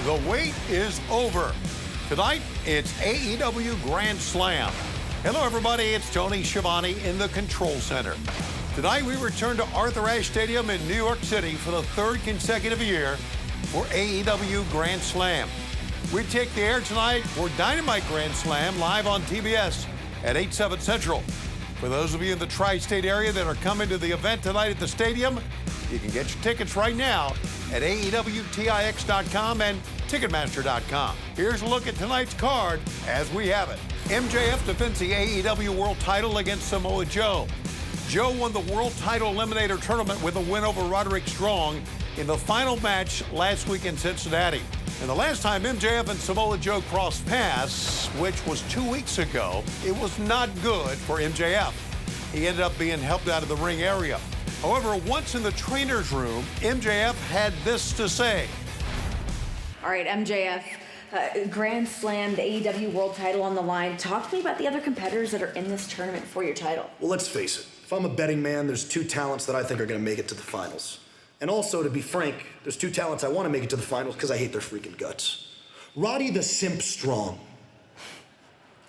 The wait is over. Tonight, it's AEW Grand Slam. Hello, everybody. It's Tony Schiavone in the Control Center. Tonight, we return to Arthur Ashe Stadium in New York City for the third consecutive year for AEW Grand Slam. We take the air tonight for Dynamite Grand Slam live on TBS at 8/7 Central. For those of you in the tri-state area that are coming to the event tonight at the stadium, you can get your tickets right now at AEWTIX.com and Ticketmaster.com. Here's a look at tonight's card as we have it. MJF defends the AEW World title against Samoa Joe. Joe won the World Title Eliminator Tournament with a win over Roderick Strong in the final match last week in Cincinnati. And the last time MJF and Samoa Joe crossed paths, which was 2 weeks ago, it was not good for MJF. He ended up being helped out of the ring area. However, once in the trainer's room, MJF had this to say. All right, MJF, Grand Slam, the AEW World title on the line. Talk to me about the other competitors that are in this tournament for your title. Well, let's face it. If I'm a betting man, there's two talents that I think are going to make it to the finals. And also, to be frank, there's two talents I want to make it to the finals because I hate their freaking guts. Roddy the Simp Strong.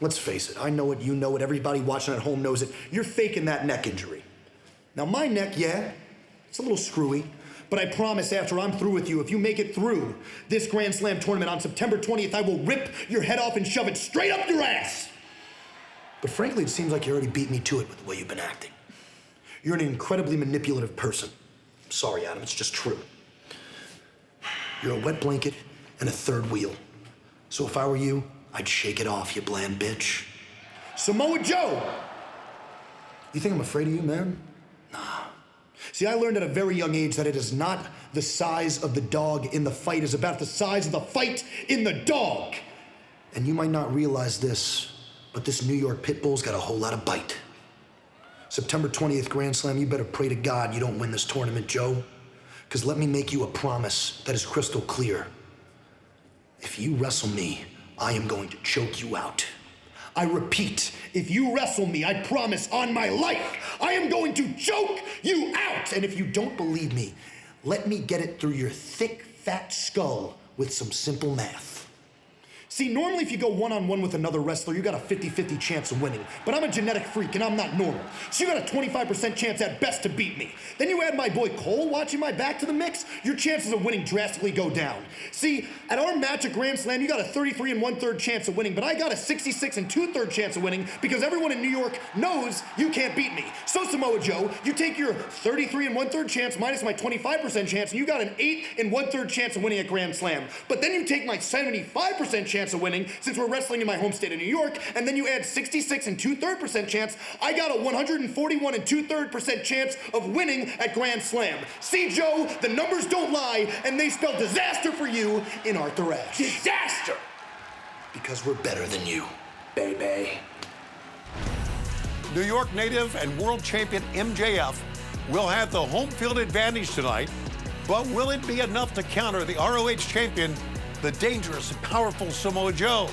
Let's face it. I know it, you know it, everybody watching at home knows it. You're faking that neck injury. Now, my neck, yeah, it's a little screwy. But I promise after I'm through with you, if you make it through this Grand Slam tournament on September 20th, I will rip your head off and shove it straight up your ass. But frankly, it seems like you already beat me to it with the way you've been acting. You're an incredibly manipulative person. I'm sorry, Adam, it's just true. You're a wet blanket and a third wheel. So if I were you, I'd shake it off, you bland bitch. Samoa Joe! You think I'm afraid of you, man? Nah. See, I learned at a very young age that it is not the size of the dog in the fight, it's about the size of the fight in the dog. And you might not realize this, but this New York pit bull's got a whole lot of bite. September 20th Grand Slam, you better pray to God you don't win this tournament, Joe. Because let me make you a promise that is crystal clear. If you wrestle me, I am going to choke you out. I repeat, if you wrestle me, I promise on my life, I am going to choke you out. And if you don't believe me, let me get it through your thick, fat skull with some simple math. See, normally if you go one-on-one with another wrestler, you got a 50-50 chance of winning. But I'm a genetic freak and I'm not normal. So you got a 25% chance at best to beat me. Then you add my boy Cole watching my back to the mix, your chances of winning drastically go down. See, at our match at Grand Slam, you got a 33 1/3 chance of winning, but I got a 66 2/3 chance of winning because everyone in New York knows you can't beat me. So Samoa Joe, you take your 33 1/3 chance minus my 25% chance, and you got an 8 1/3 chance of winning at Grand Slam. But then you take my 75% chance of winning, since we're wrestling in my home state of New York, and then you add 66 2/3 chance, I got a 141 2/3 chance of winning at Grand Slam. See, Joe, the numbers don't lie, and they spell disaster for you in Arthur Ashe. Disaster! Because we're better than you, baby. New York native and world champion MJF will have the home field advantage tonight, but will it be enough to counter the ROH champion, the dangerous and powerful Samoa Joe?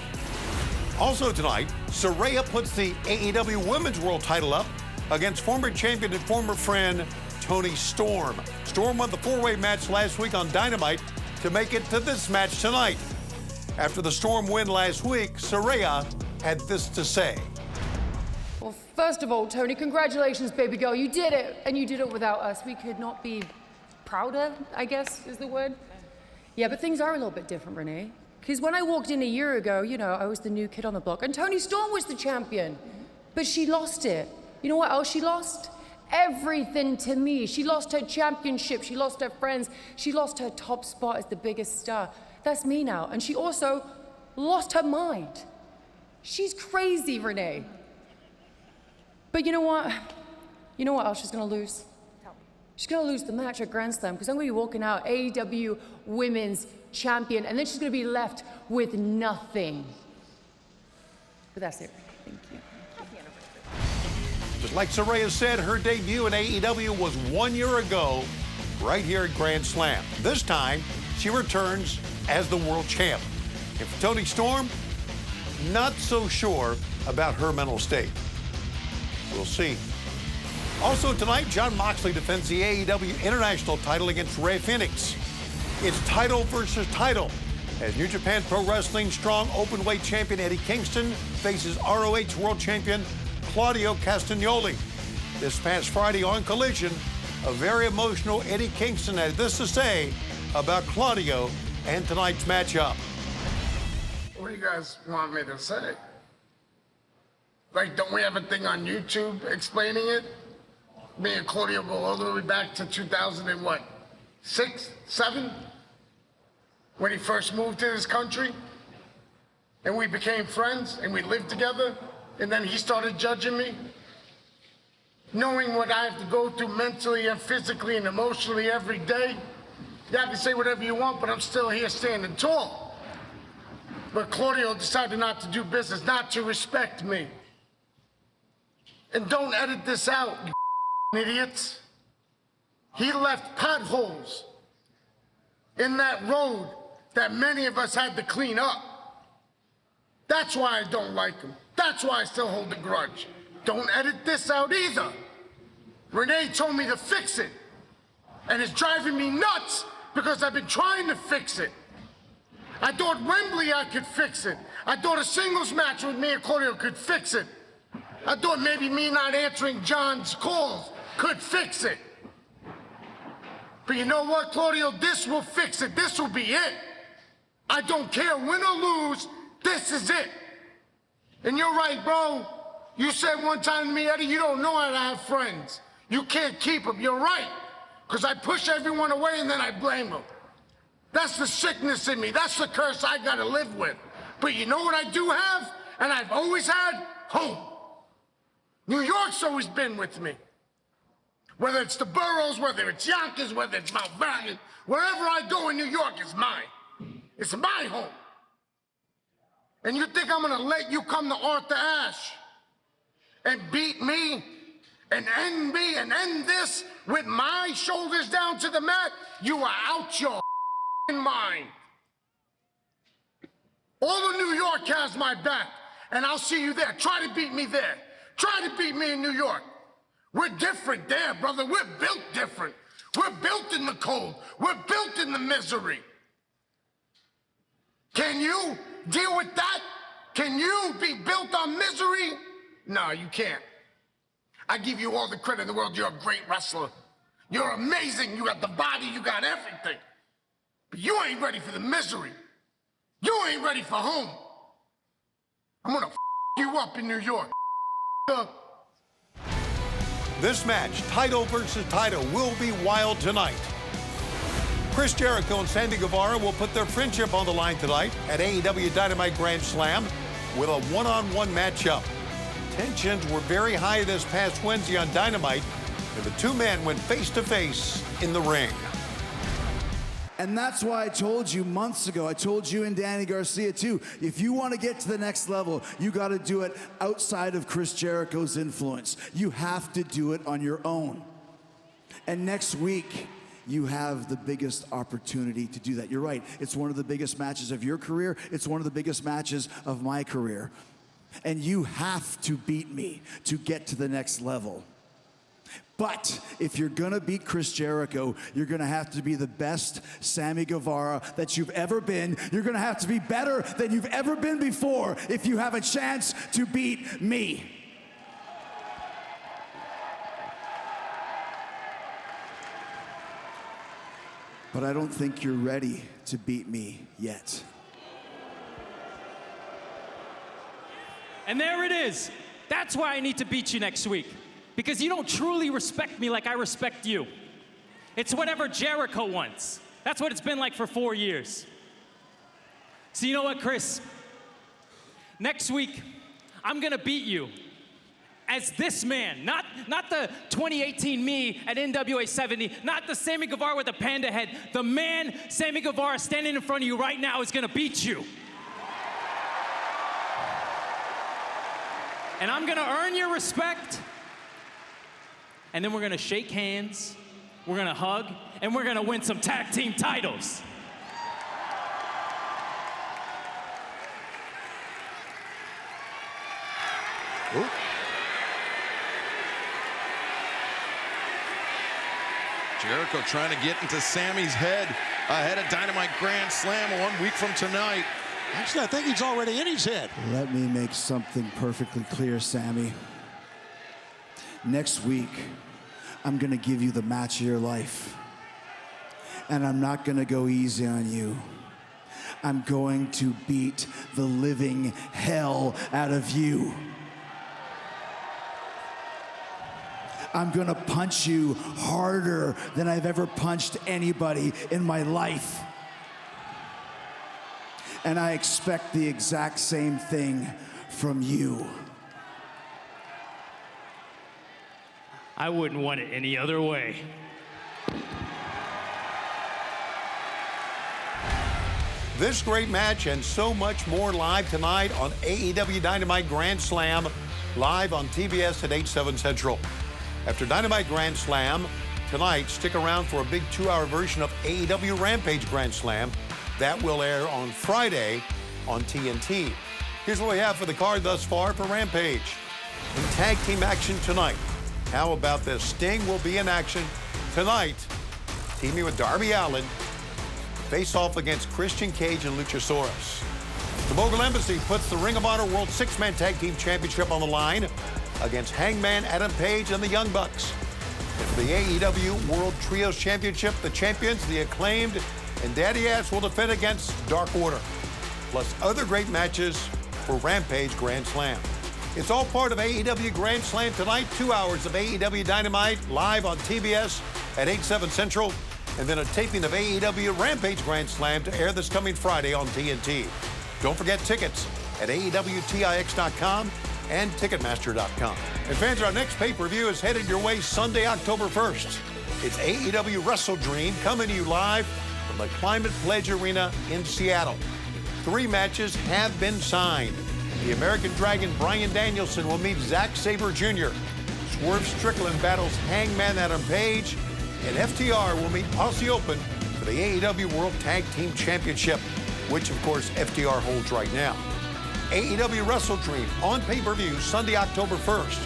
Also tonight, SARAYA puts the AEW Women's World title up against former champion and former friend Toni Storm. Storm won the four-way match last week on Dynamite to make it to this match tonight. After the Storm win last week, SARAYA had this to say. Well, first of all, Tony, congratulations, baby girl. You did it, and you did it without us. We could not be prouder, I guess is the word. Yeah, but things are a little bit different, Renee. Because when I walked in a year ago, you know, I was the new kid on the block, and Toni Storm was the champion. But she lost it. You know what else she lost? Everything to me. She lost her championship, she lost her friends, she lost her top spot as the biggest star. That's me now. And she also lost her mind. She's crazy, Renee. But you know what? You know what else she's gonna lose? She's gonna lose the match at Grand Slam because I'm gonna be walking out AEW Women's Champion, and then she's gonna be left with nothing. But that's it. Thank you. Just like SARAYA said, her debut in AEW was 1 year ago, right here at Grand Slam. This time, she returns as the world champ. And for Toni Storm, not so sure about her mental state. We'll see. Also tonight, Jon Moxley defends the AEW International title against Rey Fenix. It's title versus title. as New Japan Pro Wrestling Strong Openweight Champion Eddie Kingston faces ROH World Champion Claudio Castagnoli. This past Friday on Collision, a very emotional Eddie Kingston had this to say about Claudio and tonight's matchup. What do you guys want me to say? Like, don't we have a thing on YouTube explaining it? Me and Claudio go all the way back to 2006, 7? When he first moved to this country? And we became friends and we lived together? And then he started judging me? Knowing what I have to go through mentally and physically and emotionally every day? You have to say whatever you want, but I'm still here standing tall. But Claudio decided not to do business, not to respect me. And don't edit this out, you idiots. He left potholes in that road that many of us had to clean up. That's why I don't like him. That's why I still hold a grudge. Don't edit this out either. Renee told me to fix it. And it's driving me nuts because I've been trying to fix it. I thought Wembley I could fix it. I thought a singles match with me and Claudio could fix it. I thought maybe me not answering John's calls could fix it. But you know what, Claudio? This will fix it. This will be it. I don't care, win or lose, this is it. And you're right, bro. You said one time to me, Eddie, you don't know how to have friends. You can't keep them. You're right. Because I push everyone away and then I blame them. That's the sickness in me. That's the curse I got to live with. But you know what I do have? And I've always had? Home. New York's always been with me. Whether it's the boroughs, whether it's Yonkers, whether it's Mount Vernon, wherever I go in New York is mine. It's my home. And you think I'm gonna let you come to Arthur Ashe and beat me and end this with my shoulders down to the mat? You are out your mind. All of New York has my back, and I'll see you there. Try to beat me there. Try to beat me in New York. We're different there, brother. We're built different. We're built in the cold. We're built in the misery. Can you deal with that? Can you be built on misery? No, you can't. I give you all the credit in the world. You're a great wrestler. You're amazing. You got the body. You got everything. But you ain't ready for the misery. You ain't ready for home. I'm gonna you up in New York. This match, title versus title, will be wild tonight. Chris Jericho and Sammy Guevara will put their friendship on the line tonight at AEW Dynamite Grand Slam with a one-on-one matchup. Tensions were very high this past Wednesday on Dynamite, and the two men went face-to-face in the ring. And that's why I told you months ago, I told you and Danny Garcia too, if you want to get to the next level, you got to do it outside of Chris Jericho's influence. You have to do it on your own. And next week, you have the biggest opportunity to do that. You're right, it's one of the biggest matches of your career. It's one of the biggest matches of my career. And you have to beat me to get to the next level. But if you're gonna beat Chris Jericho, you're gonna have to be the best Sammy Guevara that you've ever been. You're gonna have to be better than you've ever been before if you have a chance to beat me. But I don't think you're ready to beat me yet. And there it is. That's why I need to beat you next week. Because you don't truly respect me like I respect you. It's whatever Jericho wants. That's what it's been like for 4 years. So you know what, Chris? Next week, I'm gonna beat you as this man, not the 2018 me at NWA 70, not the Sammy Guevara with the panda head. The man, Sammy Guevara, standing in front of you right now is gonna beat you. And I'm gonna earn your respect, and then we're gonna shake hands, we're gonna hug, and we're gonna win some tag team titles. Ooh. Jericho trying to get into Sammy's head ahead of Dynamite Grand Slam 1 week from tonight. Actually, I think he's already in his head. Let me make something perfectly clear, Sammy. Next week, I'm gonna give you the match of your life. And I'm not gonna go easy on you. I'm going to beat the living hell out of you. I'm gonna punch you harder than I've ever punched anybody in my life. And I expect the exact same thing from you. I wouldn't want it any other way. This great match and so much more live tonight on AEW Dynamite Grand Slam, live on TBS at 8/7 Central. After Dynamite Grand Slam, tonight, stick around for a big 2-hour version of AEW Rampage Grand Slam. That will air on Friday on TNT. Here's what we have for the card thus far for Rampage. In tag team action tonight, how about this? Sting will be in action tonight, teaming with Darby Allin, face off against Christian Cage and Luchasaurus. The Mogul Embassy puts the Ring of Honor World 6-Man Tag Team Championship on the line against Hangman Adam Page and the Young Bucks. And for the AEW World Trios Championship, the champions, the Acclaimed, and Daddy Ass will defend against Dark Order, plus other great matches for Rampage Grand Slam. It's all part of AEW Grand Slam tonight, 2 hours of AEW Dynamite live on TBS at 8/7 Central, and then a taping of AEW Rampage Grand Slam to air this coming Friday on TNT. Don't forget tickets at AEWTIX.com and Ticketmaster.com. And fans, our next pay-per-view is headed your way Sunday, October 1st. It's AEW Wrestle Dream coming to you live from the Climate Pledge Arena in Seattle. 3 matches have been signed. The American Dragon Bryan Danielson will meet Zack Sabre Jr. Swerve Strickland battles Hangman Adam Page, and FTR will meet Aussie Open for the AEW World Tag Team Championship, which of course FTR holds right now. AEW Wrestle Dream on pay-per-view Sunday, October 1st,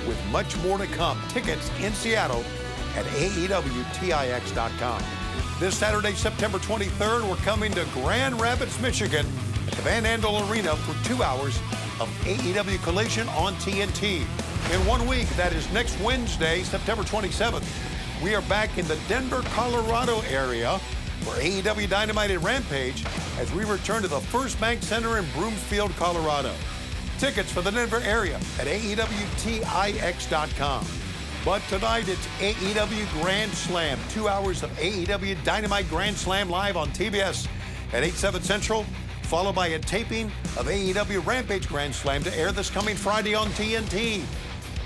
with much more to come. Tickets in Seattle at AEWTIX.com. This Saturday, September 23rd, we're coming to Grand Rapids, Michigan at the Van Andel Arena for 2 hours of AEW Collision on TNT. In 1 week, that is next Wednesday, September 27th, we are back in the Denver, Colorado area for AEW Dynamite and Rampage as we return to the First Bank Center in Broomfield, Colorado. Tickets for the Denver area at AEWTIX.com. But tonight it's AEW Grand Slam, 2 hours of AEW Dynamite Grand Slam live on TBS at 8/7 Central, followed by a taping of AEW Rampage Grand Slam to air this coming Friday on TNT.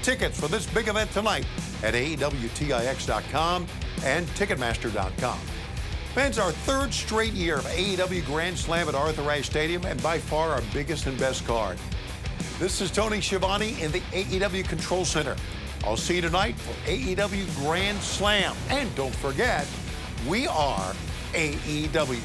Tickets for this big event tonight at AEWTIX.com and Ticketmaster.com. Fans, our 3rd straight year of AEW Grand Slam at Arthur Ashe Stadium, and by far our biggest and best card. This is Tony Schiavone in the AEW Control Center. I'll see you tonight for AEW Grand Slam. And don't forget, we are AEW.